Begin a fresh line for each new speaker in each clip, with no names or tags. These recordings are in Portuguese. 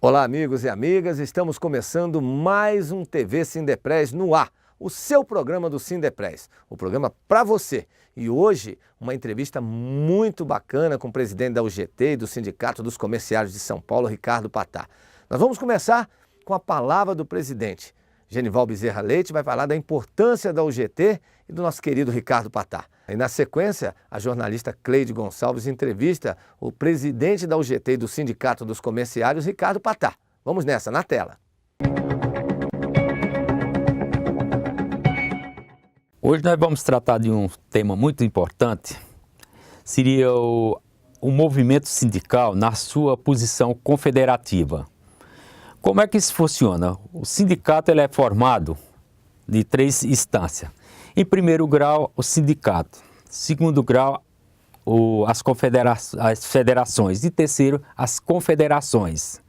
Olá, amigos e amigas, estamos começando mais um TV Sindepres no ar, o seu programa do Sindepres, o programa para você. E hoje, uma entrevista muito bacana com o presidente da UGT e do Sindicato dos Comerciários de São Paulo, Ricardo Patá. Nós vamos começar com a palavra do presidente. Genival Bezerra Leite vai falar da importância da UGT e do nosso querido Ricardo Patá. E na sequência, a jornalista Cleide Gonçalves entrevista o presidente da UGT e do Sindicato dos Comerciários, Ricardo Patá. Vamos nessa, na tela.
Hoje nós vamos tratar de um tema muito importante, seria o movimento sindical na sua posição confederativa. Como é que isso funciona? O sindicato ele é formado de 3 instâncias. Em primeiro grau, o sindicato. Segundo grau, as federações. E terceiro, as confederações,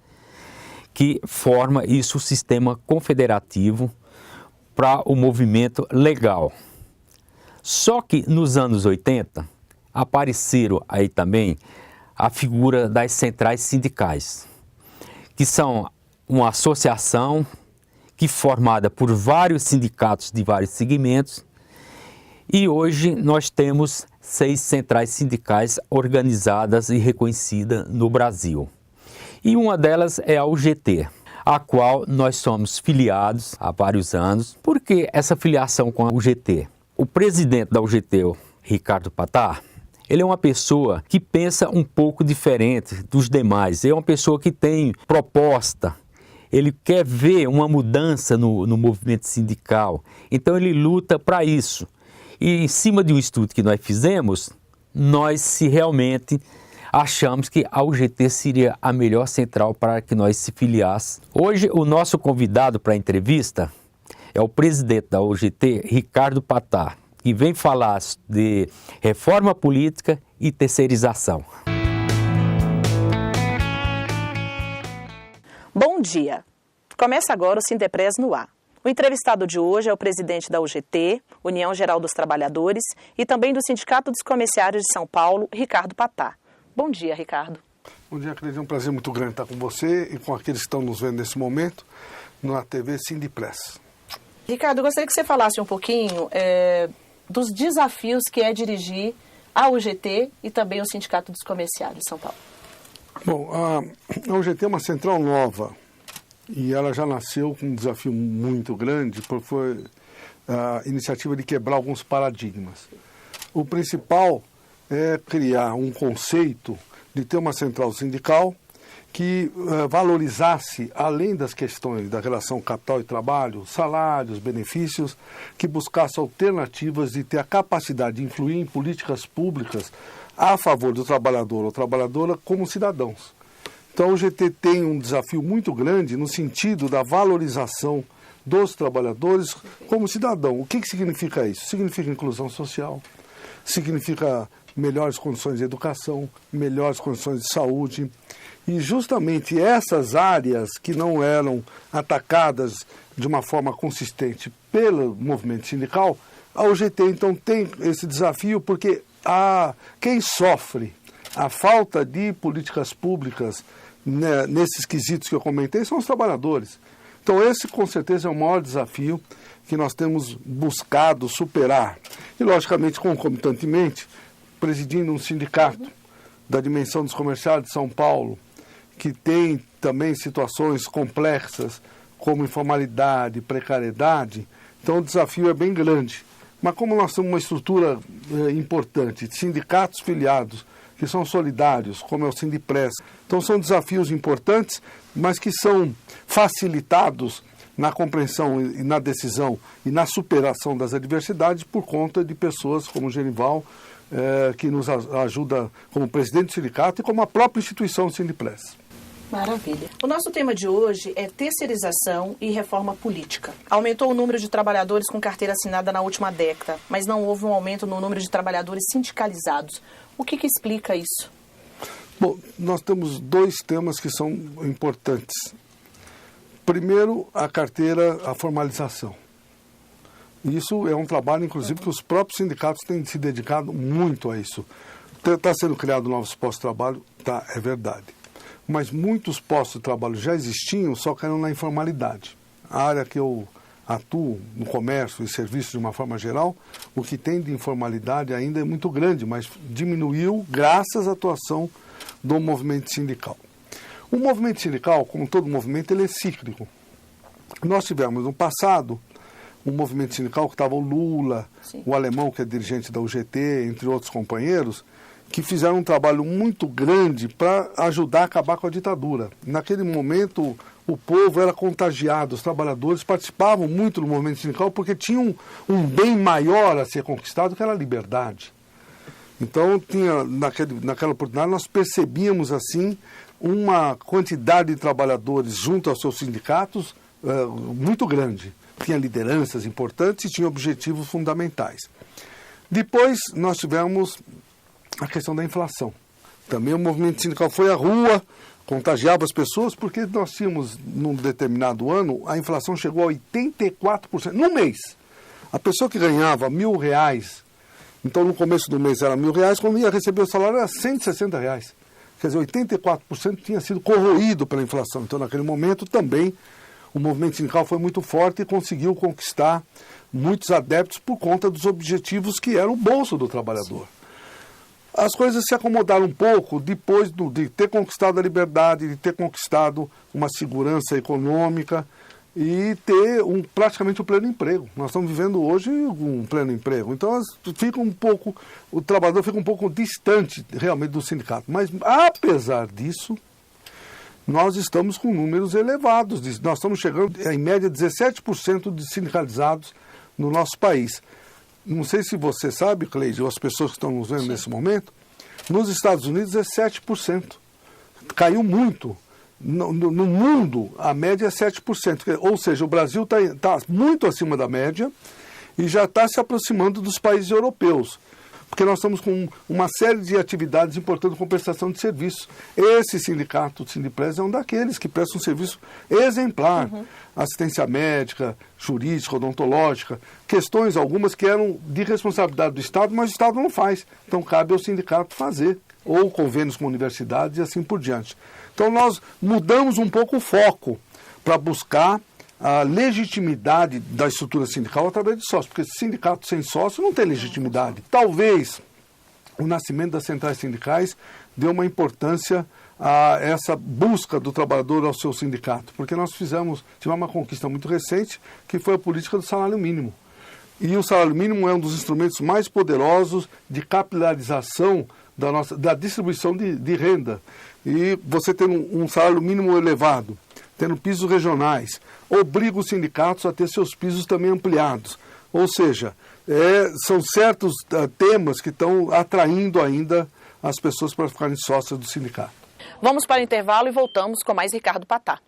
que forma isso o sistema confederativo para o movimento legal. Só que nos anos 80, apareceram aí também a figura das centrais sindicais, que são uma associação que formada por vários sindicatos de vários segmentos, e hoje nós temos 6 centrais sindicais organizadas e reconhecidas no Brasil. E uma delas é a UGT, a qual nós somos filiados há vários anos. Por que essa filiação com a UGT? O presidente da UGT, o Ricardo Patá, ele é uma pessoa que pensa um pouco diferente dos demais. É uma pessoa que tem proposta. Ele quer ver uma mudança no movimento sindical. Então ele luta para isso. E em cima de um estudo que nós fizemos, nós se realmente achamos que a UGT seria a melhor central para que nós se filiássemos. Hoje o nosso convidado para a entrevista é o presidente da UGT, Ricardo Patá, que vem falar de reforma política e terceirização.
Bom dia! Começa agora o Sindepres no ar. O entrevistado de hoje é o presidente da UGT, União Geral dos Trabalhadores, e também do Sindicato dos Comerciários de São Paulo, Ricardo Patá. Bom dia, Ricardo.
Bom dia, Cleide. É um prazer muito grande estar com você e com aqueles que estão nos vendo nesse momento na TV Sindepres.
Ricardo, eu gostaria que você falasse um pouquinho dos desafios que é dirigir a UGT e também o Sindicato dos Comerciários de São Paulo.
Bom, a UGT é uma central nova e ela já nasceu com um desafio muito grande, porque foi a iniciativa de quebrar alguns paradigmas. O principal é criar um conceito de ter uma central sindical que valorizasse, além das questões da relação capital e trabalho, salários, benefícios, que buscasse alternativas de ter a capacidade de influir em políticas públicas a favor do trabalhador ou trabalhadora como cidadãos. Então, o UGT tem um desafio muito grande no sentido da valorização dos trabalhadores como cidadão. O que significa isso? Significa inclusão social, significa melhores condições de educação, melhores condições de saúde. E justamente essas áreas que não eram atacadas de uma forma consistente pelo movimento sindical, a UGT então tem esse desafio porque quem sofre a falta de políticas públicas, né, nesses quesitos que eu comentei, são os trabalhadores. Então esse com certeza é o maior desafio que nós temos buscado superar. E logicamente, concomitantemente, presidindo um sindicato da dimensão dos comerciários de São Paulo, que tem também situações complexas, como informalidade, precariedade, então o desafio é bem grande. Mas como nós temos uma estrutura importante, de sindicatos filiados, que são solidários, como é o Sindipres, então são desafios importantes, mas que são facilitados na compreensão e na decisão e na superação das adversidades por conta de pessoas como o Genival, que nos ajuda como presidente do sindicato e como a própria instituição do Sindipres.
Maravilha. O nosso tema de hoje é terceirização e reforma política. Aumentou o número de trabalhadores com carteira assinada na última década, mas não houve um aumento no número de trabalhadores sindicalizados. O que explica isso?
Bom, nós temos 2 temas que são importantes. Primeiro, a carteira, a formalização. Isso é um trabalho, inclusive, que os próprios sindicatos têm se dedicado muito a isso. Está sendo criado novos postos de trabalho, tá, é verdade. mas muitos postos de trabalho já existiam, só que eram na informalidade. A área que eu atuo, no comércio e serviços de uma forma geral, o que tem de informalidade ainda é muito grande, mas diminuiu graças à atuação do movimento sindical. O movimento sindical, como todo movimento, ele é cíclico. Nós tivemos no passado um movimento sindical que estava o Lula, sim, o Alemão, que é dirigente da UGT, entre outros companheiros, que fizeram um trabalho muito grande para ajudar a acabar com a ditadura. Naquele momento, o povo era contagiado, os trabalhadores participavam muito do movimento sindical porque tinham um bem maior a ser conquistado, que era a liberdade. Então, naquela oportunidade, nós percebíamos, assim, uma quantidade de trabalhadores junto aos seus sindicatos muito grande. Tinha lideranças importantes e tinha objetivos fundamentais. Depois, nós tivemos a questão da inflação. Também o movimento sindical foi à rua, contagiava as pessoas, porque nós tínhamos, num determinado ano, a inflação chegou a 84%, num mês. A pessoa que ganhava R$1.000, então no começo do mês era R$1.000, quando ia receber o salário era R$160. Quer dizer, 84% tinha sido corroído pela inflação. Então, naquele momento, também, o movimento sindical foi muito forte e conseguiu conquistar muitos adeptos por conta dos objetivos que era o bolso do trabalhador. As coisas se acomodaram um pouco depois de ter conquistado a liberdade, de ter conquistado uma segurança econômica e ter praticamente um pleno emprego. Nós estamos vivendo hoje um pleno emprego. Então, o trabalhador fica um pouco distante realmente do sindicato. Mas, apesar disso, nós estamos com números elevados. Nós estamos chegando, em média, 17% de sindicalizados no nosso país. Não sei se você sabe, Cleide, ou as pessoas que estão nos vendo, sim, nesse momento, nos Estados Unidos é 7%. Caiu muito. No mundo, a média é 7%. Ou seja, o Brasil está muito acima da média e já está se aproximando dos países europeus. Porque nós estamos com uma série de atividades importando com prestação de serviços. Esse sindicato, o Sindipres, é um daqueles que presta um serviço exemplar. Uhum. Assistência médica, jurídica, odontológica, questões algumas que eram de responsabilidade do Estado, mas o Estado não faz. Então cabe ao sindicato fazer, ou convênios com universidades e assim por diante. Então nós mudamos um pouco o foco para buscar a legitimidade da estrutura sindical através de sócio, porque sindicato sem sócio não tem legitimidade. Talvez o nascimento das centrais sindicais dê uma importância a essa busca do trabalhador ao seu sindicato, porque nós tivemos uma conquista muito recente, que foi a política do salário mínimo. E o salário mínimo é um dos instrumentos mais poderosos de capilarização da distribuição de renda. E você tendo um salário mínimo elevado, tendo pisos regionais, obriga os sindicatos a ter seus pisos também ampliados. Ou seja, são certos temas que estão atraindo ainda as pessoas para ficarem sócias do sindicato.
Vamos para o intervalo e voltamos com mais Ricardo Patá.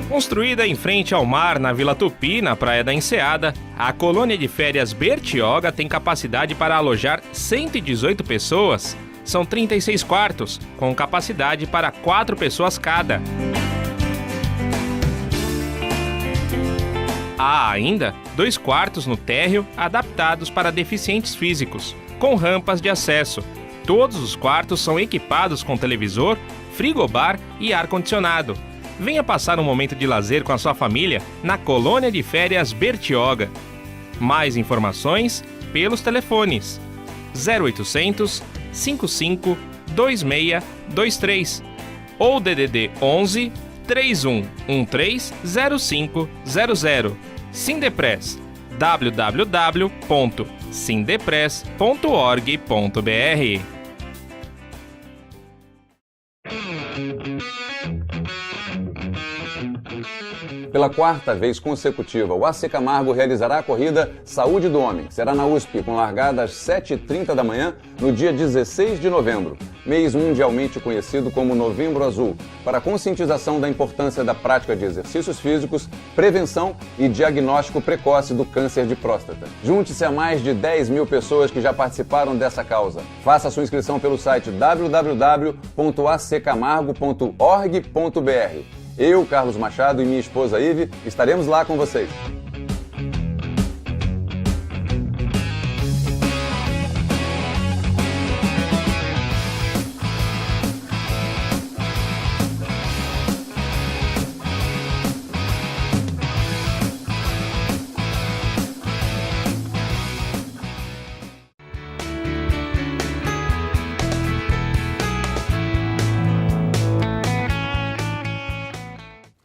Construída em frente ao mar, na Vila Tupi, na Praia da Enseada, a colônia de férias Bertioga tem capacidade para alojar 118 pessoas. São 36 quartos, com capacidade para 4 pessoas cada. Há ainda 2 quartos no térreo adaptados para deficientes físicos, com rampas de acesso. Todos os quartos são equipados com televisor, frigobar e ar-condicionado. Venha passar um momento de lazer com a sua família na colônia de férias Bertioga. Mais informações pelos telefones 0800 55 26 23 ou DDD 11 3113 0500. Sindepres, www.sindepres.org.br.
Pela 4ª vez consecutiva, o AC Camargo realizará a corrida Saúde do Homem. Será na USP, com largada às 7h30 da manhã, no dia 16 de novembro, mês mundialmente conhecido como Novembro Azul, para conscientização da importância da prática de exercícios físicos, prevenção e diagnóstico precoce do câncer de próstata. Junte-se a mais de 10 mil pessoas que já participaram dessa causa. Faça sua inscrição pelo site www.accamargo.org.br. Eu, Carlos Machado e minha esposa Ive estaremos lá com vocês.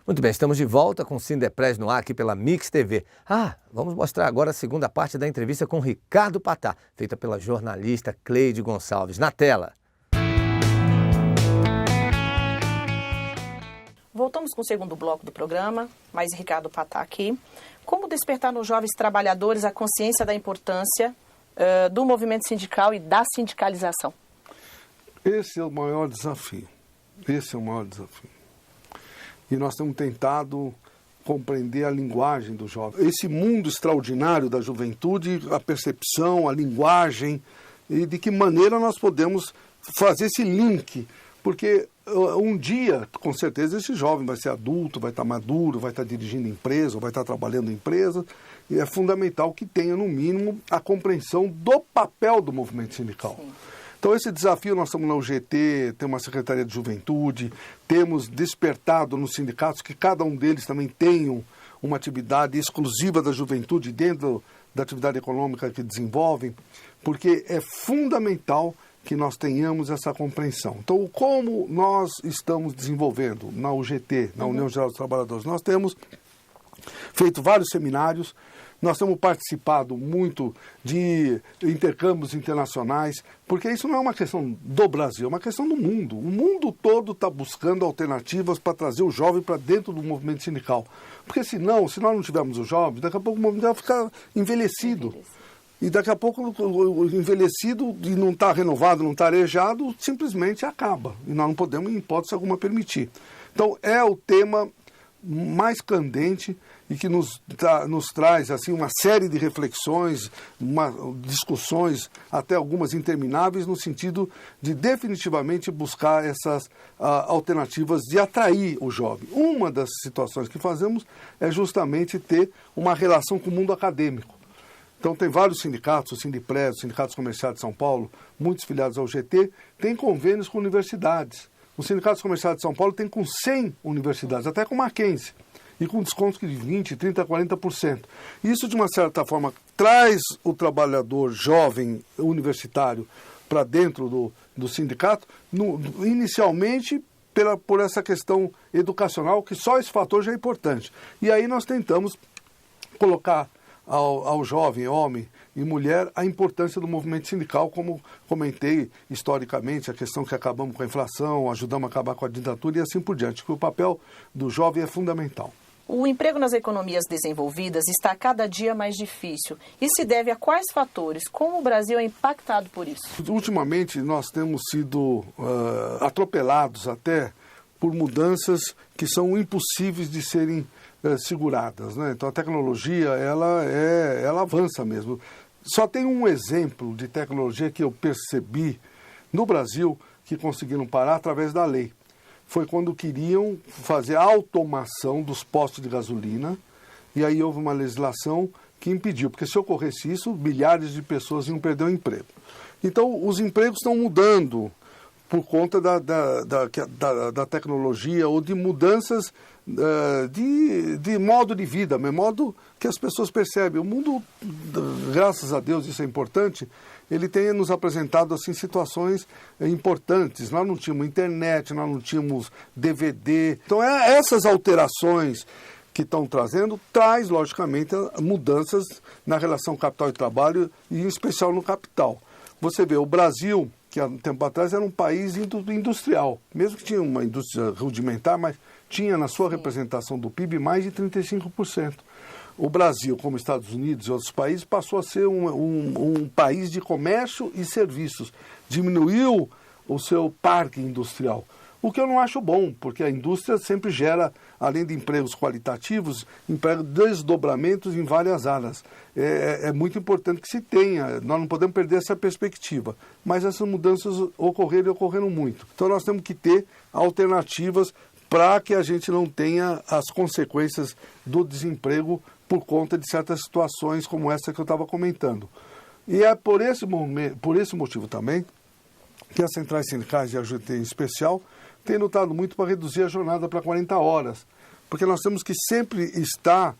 Muito bem, estamos de volta com o Sindepress no ar aqui pela Mix TV. Vamos mostrar agora a segunda parte da entrevista com Ricardo Patá, feita pela jornalista Cleide Gonçalves. Na tela.
Voltamos com o segundo bloco do programa, mais Ricardo Patá aqui. Como despertar nos jovens trabalhadores a consciência da importância do movimento sindical e da sindicalização?
Esse é o maior desafio. E nós temos tentado compreender a linguagem do jovem. Esse mundo extraordinário da juventude, a percepção, a linguagem, e de que maneira nós podemos fazer esse link. Porque um dia, com certeza, esse jovem vai ser adulto, vai estar maduro, vai estar dirigindo empresa, vai estar trabalhando em empresa, e é fundamental que tenha, no mínimo, a compreensão do papel do movimento sindical. Sim. Então, esse desafio, nós estamos na UGT, temos uma Secretaria de Juventude, temos despertado nos sindicatos que cada um deles também tenham uma atividade exclusiva da juventude dentro da atividade econômica que desenvolvem, porque é fundamental que nós tenhamos essa compreensão. Então, como nós estamos desenvolvendo na UGT, na União Geral dos Trabalhadores, nós temos feito vários seminários, nós temos participado muito de intercâmbios internacionais, porque isso não é uma questão do Brasil, é uma questão do mundo. O mundo todo está buscando alternativas para trazer o jovem para dentro do movimento sindical. Porque se nós não tivermos o jovem, daqui a pouco o movimento vai ficar envelhecido. E daqui a pouco o envelhecido e não está renovado, não está arejado, simplesmente acaba. E nós não podemos, em hipótese alguma, permitir. Então, é o tema mais candente e que nos traz assim, uma série de reflexões, discussões, até algumas intermináveis, no sentido de definitivamente buscar essas alternativas de atrair o jovem. Uma das situações que fazemos é justamente ter uma relação com o mundo acadêmico. Então, tem vários sindicatos, o Sindipress, os Sindicatos Comerciais de São Paulo, muitos filiados ao GT, têm convênios com universidades. Os Sindicatos Comerciais de São Paulo têm com 100 universidades, até com Mackenzie, e com descontos de 20%, 30%, 40%. Isso, de uma certa forma, traz o trabalhador jovem universitário para dentro do sindicato, inicialmente por essa questão educacional, que só esse fator já é importante. E aí nós tentamos colocar ao jovem, homem e mulher, a importância do movimento sindical, como comentei historicamente, a questão que acabamos com a inflação, ajudamos a acabar com a ditadura e assim por diante, que o papel do jovem é fundamental.
O emprego nas economias desenvolvidas está cada dia mais difícil. E se deve a quais fatores? Como o Brasil é impactado por isso?
Ultimamente, nós temos sido atropelados até por mudanças que são impossíveis de serem seguradas, né? Então, a tecnologia, ela avança mesmo. Só tem um exemplo de tecnologia que eu percebi no Brasil que conseguiram parar através da lei. Foi quando queriam fazer a automação dos postos de gasolina, e aí houve uma legislação que impediu, porque se ocorresse isso, milhares de pessoas iam perder o emprego. Então, os empregos estão mudando por conta da tecnologia ou de mudanças de modo de vida, de modo que as pessoas percebem. O mundo, graças a Deus, isso é importante, ele tem nos apresentado assim, situações importantes. Nós não tínhamos internet, nós não tínhamos DVD. Então, essas alterações que estão trazendo, traz, logicamente, mudanças na relação capital e trabalho, e em especial no capital. Você vê, o Brasil, que há um tempo atrás era um país industrial, mesmo que tinha uma indústria rudimentar, mas tinha na sua representação do PIB mais de 35%. O Brasil, como Estados Unidos e outros países, passou a ser um país de comércio e serviços. Diminuiu o seu parque industrial, o que eu não acho bom, porque a indústria sempre gera, além de empregos qualitativos, desdobramentos em várias áreas. É muito importante que se tenha, nós não podemos perder essa perspectiva, mas essas mudanças ocorreram muito. Então nós temos que ter alternativas para que a gente não tenha as consequências do desemprego por conta de certas situações como essa que eu estava comentando. E é por esse motivo também que as centrais sindicais e a UGT em especial têm lutado muito para reduzir a jornada para 40 horas, porque nós temos que sempre estar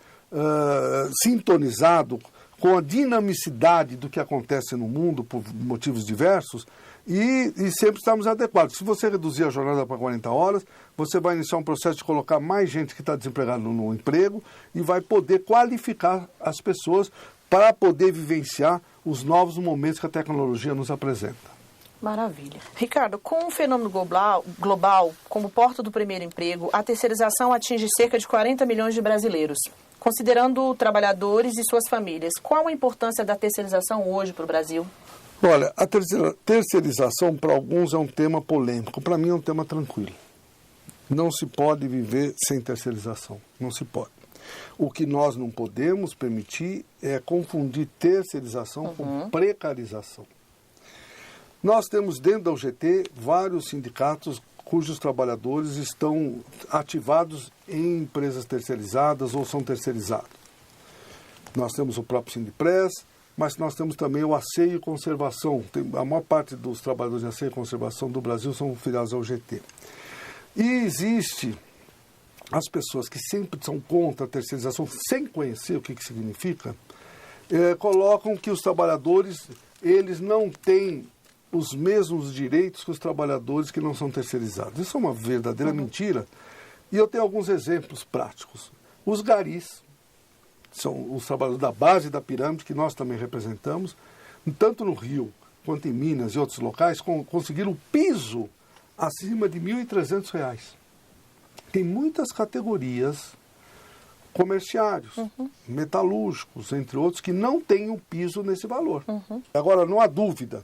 sintonizado com a dinamicidade do que acontece no mundo por motivos diversos e sempre estamos adequados. Se você reduzir a jornada para 40 horas, você vai iniciar um processo de colocar mais gente que está desempregada no emprego e vai poder qualificar as pessoas para poder vivenciar os novos momentos que a tecnologia nos apresenta.
Maravilha. Ricardo, com o fenômeno global como porta do primeiro emprego, a terceirização atinge cerca de 40 milhões de brasileiros. Considerando trabalhadores e suas famílias, qual a importância da terceirização hoje para o Brasil?
Olha, a terceirização para alguns é um tema polêmico, para mim é um tema tranquilo. Não se pode viver sem terceirização, não se pode. O que nós não podemos permitir é confundir terceirização com precarização. Nós temos dentro da UGT vários sindicatos cujos trabalhadores estão ativados em empresas terceirizadas ou são terceirizados. Nós temos o próprio Sindipres, mas nós temos também o Asseio e Conservação. A maior parte dos trabalhadores de Asseio e Conservação do Brasil são filiados ao UGT. E existe as pessoas que sempre são contra a terceirização, sem conhecer o que significa, colocam que os trabalhadores eles não têm os mesmos direitos que os trabalhadores que não são terceirizados. Isso é uma verdadeira mentira. E eu tenho alguns exemplos práticos. Os garis, são os trabalhadores da base da pirâmide, que nós também representamos, tanto no Rio quanto em Minas e outros locais, conseguiram piso acima de R$ 1.300. Tem muitas categorias comerciários, metalúrgicos, entre outros, que não têm um piso nesse valor. Agora, não há dúvida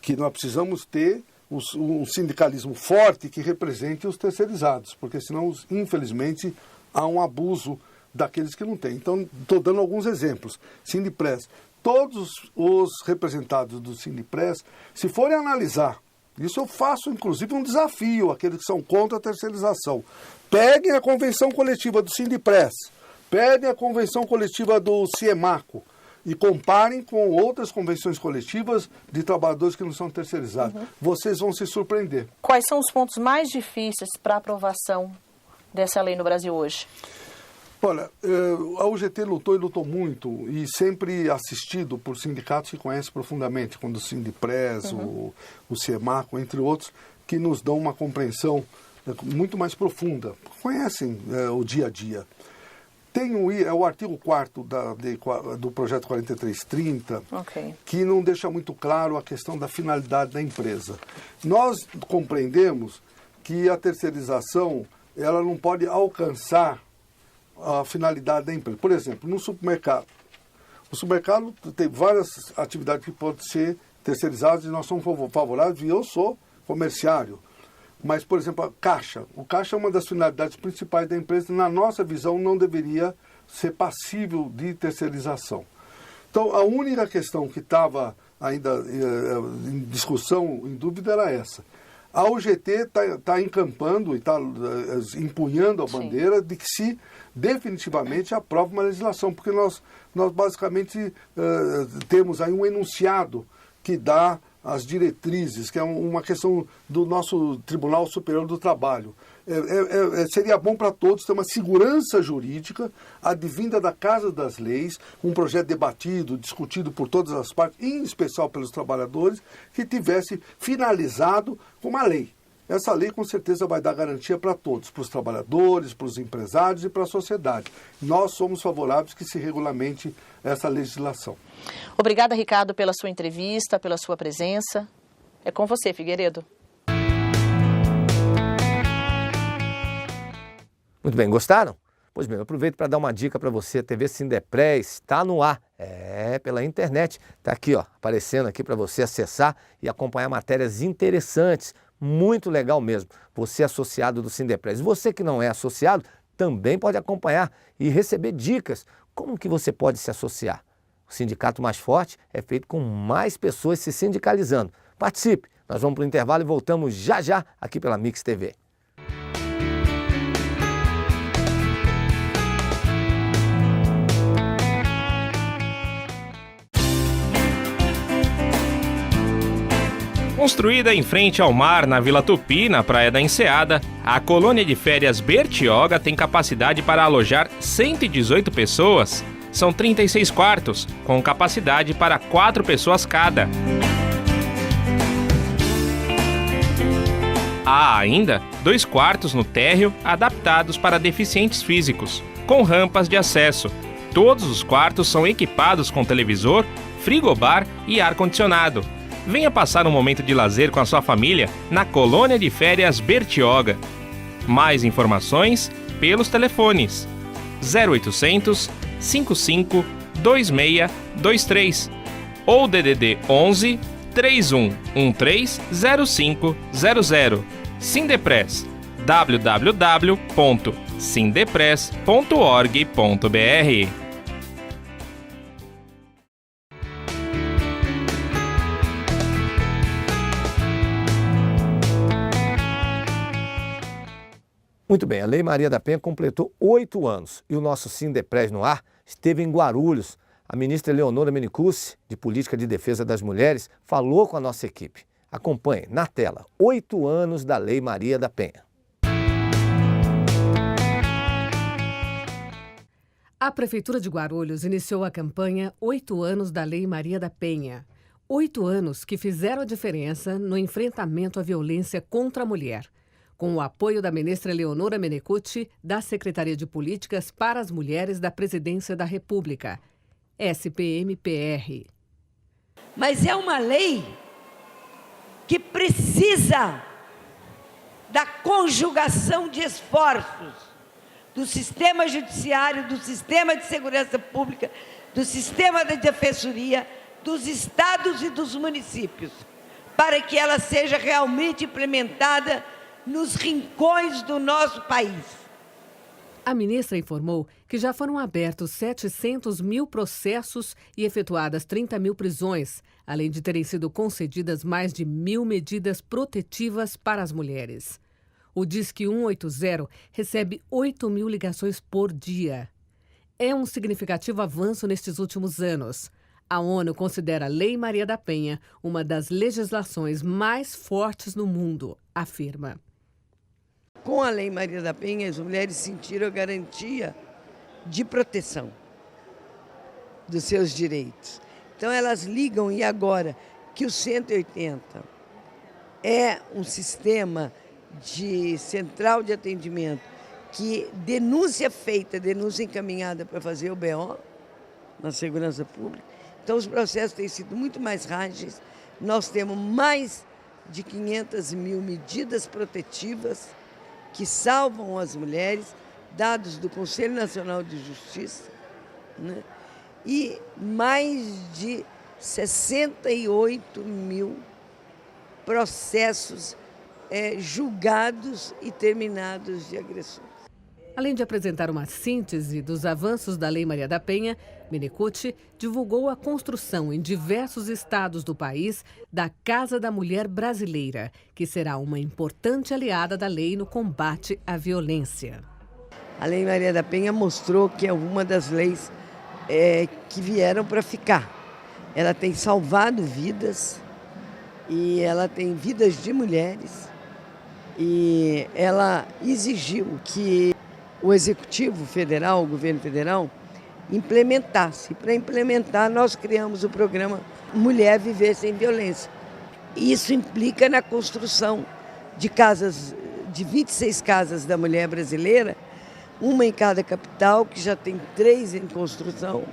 que nós precisamos ter um sindicalismo forte que represente os terceirizados, porque senão, infelizmente, há um abuso daqueles que não têm. Então, estou dando alguns exemplos. Sindipres, todos os representados do Sindipres, se forem analisar, isso eu faço, inclusive, um desafio àqueles que são contra a terceirização. Peguem a convenção coletiva do Sindipres, peguem a convenção coletiva do CIEMACO, e comparem com outras convenções coletivas de trabalhadores que não são terceirizados. Vocês vão se surpreender.
Quais são os pontos mais difíceis para a aprovação dessa lei no Brasil hoje?
Olha, a UGT lutou muito e sempre assistido por sindicatos que conhecem profundamente, como o Sindipres, o CIEMACO, entre outros, que nos dão uma compreensão muito mais profunda, conhecem o dia a dia. Tem o artigo 4º do projeto 4330, que não deixa muito claro a questão da finalidade da empresa. Nós compreendemos que a terceirização ela não pode alcançar a finalidade da empresa. Por exemplo, no supermercado. O supermercado tem várias atividades que podem ser terceirizadas e nós somos favoráveis, e eu sou comerciário. Mas, por exemplo, a Caixa. O Caixa é uma das finalidades principais da empresa. Na nossa visão, não deveria ser passível de terceirização. Então, a única questão que estava ainda em discussão, em dúvida, era essa. A UGT está encampando e está empunhando a bandeira de que se definitivamente aprova uma legislação, porque nós basicamente temos aí um enunciado que dá as diretrizes, que é uma questão do nosso Tribunal Superior do Trabalho. Seria bom para todos ter uma segurança jurídica advinda da Casa das Leis, um projeto debatido, discutido por todas as partes, em especial pelos trabalhadores, que tivesse finalizado com uma lei. Essa lei com certeza vai dar garantia para todos, para os trabalhadores, para os empresários e para a sociedade. Nós somos favoráveis que se regulamente essa legislação.
Obrigada, Ricardo, pela sua entrevista, pela sua presença. É com você, Figueiredo.
Muito bem, gostaram? Pois bem, eu aproveito para dar uma dica para você. A TV Sindepres está no ar, pela internet. Está aqui, ó, aparecendo aqui para você acessar e acompanhar matérias interessantes. Muito legal mesmo. Você é associado do Sindepres. Você que não é associado, também pode acompanhar e receber dicas. Como que você pode se associar? O sindicato mais forte é feito com mais pessoas se sindicalizando. Participe! Nós vamos para o intervalo e voltamos já já aqui pela Mix TV.
Construída em frente ao mar na Vila Tupi, na Praia da Enseada, a colônia de férias Bertioga tem capacidade para alojar 118 pessoas. São 36 quartos, com capacidade para 4 pessoas cada. Há ainda 2 quartos no térreo adaptados para deficientes físicos, com rampas de acesso. Todos os quartos são equipados com televisor, frigobar e ar-condicionado. Venha passar um momento de lazer com a sua família na colônia de férias Bertioga. Mais informações pelos telefones 0800 55 2623 ou DDD 11 3113 0500. Sindepress, www.sindepress.org.br.
Muito bem, a Lei Maria da Penha completou 8 anos e o nosso Sindepress no ar esteve em Guarulhos. A ministra Leonora Meneguzzi, de Política de Defesa das Mulheres, falou com a nossa equipe. Acompanhe na tela 8 anos da Lei Maria da Penha.
A Prefeitura de Guarulhos iniciou a campanha 8 anos da Lei Maria da Penha. 8 anos que fizeram a diferença no enfrentamento à violência contra a mulher. Com o apoio da ministra Leonora Meneguzzi, da Secretaria de Políticas para as Mulheres da Presidência da República, SPM-PR.
Mas é uma lei que precisa da conjugação de esforços do sistema judiciário, do sistema de segurança pública, do sistema da defensoria, dos estados e dos municípios, para que ela seja realmente implementada nos rincões do nosso país.
A ministra informou que já foram abertos 700 mil processos e efetuadas 30 mil prisões, além de terem sido concedidas mais de 1.000 medidas protetivas para as mulheres. O Disque 180 recebe 8 mil ligações por dia. É um significativo avanço nestes últimos anos. A ONU considera a Lei Maria da Penha uma das legislações mais fortes no mundo, afirma.
Com a Lei Maria da Penha, as mulheres sentiram a garantia de proteção dos seus direitos. Então, elas ligam, e agora que o 180 é um sistema de central de atendimento que denúncia feita, denúncia encaminhada para fazer o BO na segurança pública, então os processos têm sido muito mais ágeis. Nós temos mais de 500 mil medidas protetivas que salvam as mulheres, dados do Conselho Nacional de Justiça, né? E mais de 68 mil processos julgados e terminados de agressões.
Além de apresentar uma síntese dos avanços da Lei Maria da Penha, Meneguzzi divulgou a construção em diversos estados do país da Casa da Mulher Brasileira, que será uma importante aliada da lei no combate à violência.
A Lei Maria da Penha mostrou que é uma das leis que vieram para ficar. Ela tem salvado vidas e ela tem vidas de mulheres, e ela exigiu que o Executivo Federal, o Governo Federal, implementasse. Para implementar, nós criamos o programa Mulher Viver Sem Violência. Isso implica na construção de casas, de 26 casas da mulher brasileira, uma em cada capital, que já tem 3 em construção,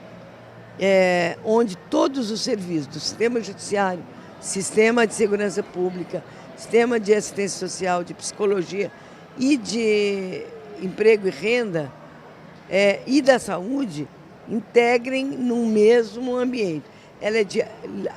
onde todos os serviços do sistema judiciário, sistema de segurança pública, sistema de assistência social, de psicologia e de emprego e renda e da saúde integrem no mesmo ambiente. Ela é de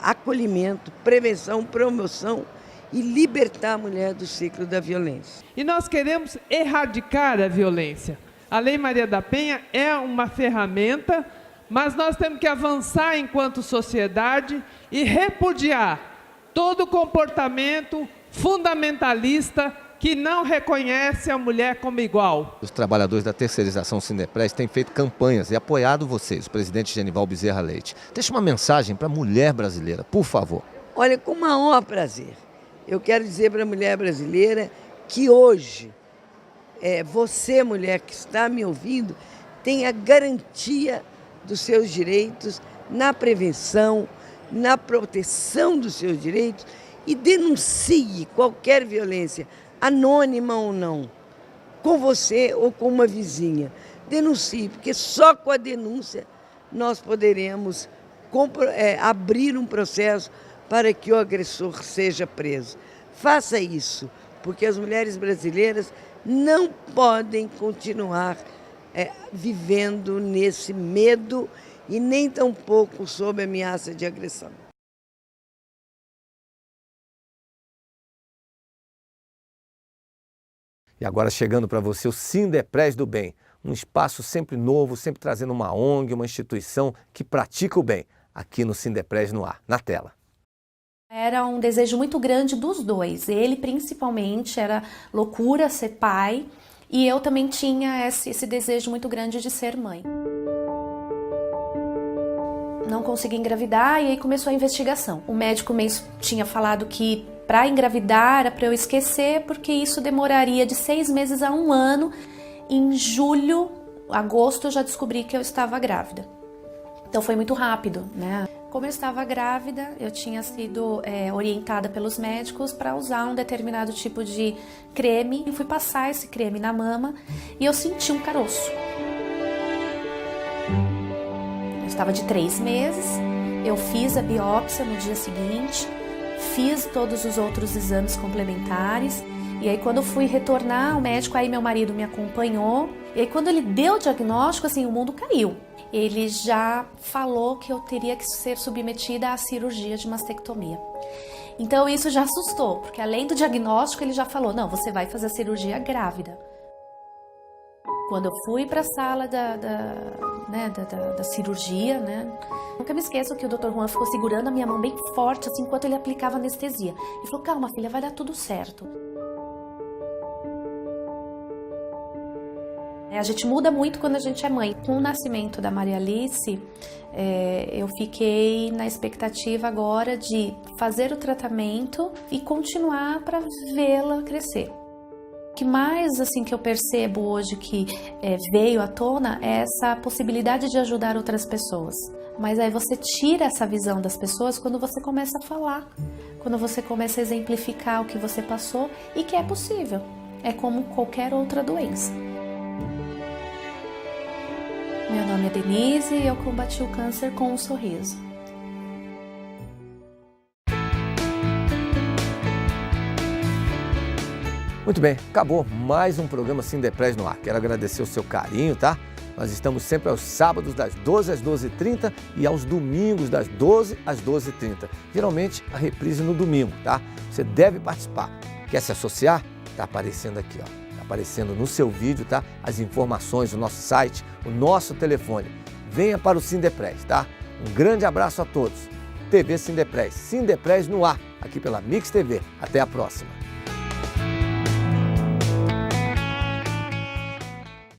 acolhimento, prevenção, promoção e libertar a mulher do ciclo da violência.
E nós queremos erradicar a violência. A Lei Maria da Penha é uma ferramenta, mas nós temos que avançar enquanto sociedade e repudiar todo comportamento fundamentalista que não reconhece a mulher como igual.
Os trabalhadores da terceirização Sindepress têm feito campanhas e apoiado vocês, o presidente Genival Bezerra Leite. Deixa uma mensagem para a mulher brasileira, por favor.
Olha, com o maior prazer. Eu quero dizer para a mulher brasileira que hoje, você, mulher que está me ouvindo, tem a garantia dos seus direitos na prevenção, na proteção dos seus direitos e denuncie qualquer violência, anônima ou não, com você ou com uma vizinha. Denuncie, porque só com a denúncia nós poderemos abrir um processo para que o agressor seja preso. Faça isso, porque as mulheres brasileiras não podem continuar vivendo nesse medo e nem tampouco sob ameaça de agressão.
E agora chegando para você o Sindepres do Bem, um espaço sempre novo, sempre trazendo uma ONG, uma instituição que pratica o bem, aqui no Sindepres no ar, na tela.
Era um desejo muito grande dos dois, ele principalmente, era loucura ser pai, e eu também tinha esse desejo muito grande de ser mãe. Não consegui engravidar e aí começou a investigação. O médico mesmo tinha falado que para engravidar era para eu esquecer, porque isso demoraria de 6 meses a 1 ano. Em julho, agosto, eu já descobri que eu estava grávida. Então foi muito rápido, né? Como eu estava grávida, eu tinha sido orientada pelos médicos para usar um determinado tipo de creme. Eu fui passar esse creme na mama e eu senti um caroço. Eu estava de 3 meses, eu fiz a biópsia no dia seguinte, fiz todos os outros exames complementares. E aí quando eu fui retornar ao médico, aí meu marido me acompanhou. E aí quando ele deu o diagnóstico, assim, o mundo caiu. Ele já falou que eu teria que ser submetida à cirurgia de mastectomia. Então isso já assustou, porque além do diagnóstico ele já falou, não, você vai fazer a cirurgia grávida. Quando eu fui para a sala da cirurgia, né, nunca me esqueço que o Dr. Juan ficou segurando a minha mão bem forte, assim, enquanto ele aplicava anestesia. Ele falou, calma filha, vai dar tudo certo. A gente muda muito quando a gente é mãe. Com o nascimento da Maria Alice, eu fiquei na expectativa agora de fazer o tratamento e continuar para vê-la crescer. O que mais assim que eu percebo hoje que veio à tona é essa possibilidade de ajudar outras pessoas. Mas aí você tira essa visão das pessoas quando você começa a falar, quando você começa a exemplificar o que você passou e que é possível. É como qualquer outra doença. Meu nome é Denise e eu combati o câncer com um sorriso.
Muito bem, acabou mais um programa Sindepres no ar. Quero agradecer o seu carinho, tá? Nós estamos sempre aos sábados das 12 às 12h30 e aos domingos das 12 às 12h30. Geralmente a reprise no domingo, tá? Você deve participar. Quer se associar? Tá aparecendo aqui, ó. Aparecendo no seu vídeo, tá? As informações, o nosso site, o nosso telefone. Venha para o Sindepres, tá? Um grande abraço a todos. TV Sindepres, Sindepres no ar, aqui pela Mix TV. Até a próxima.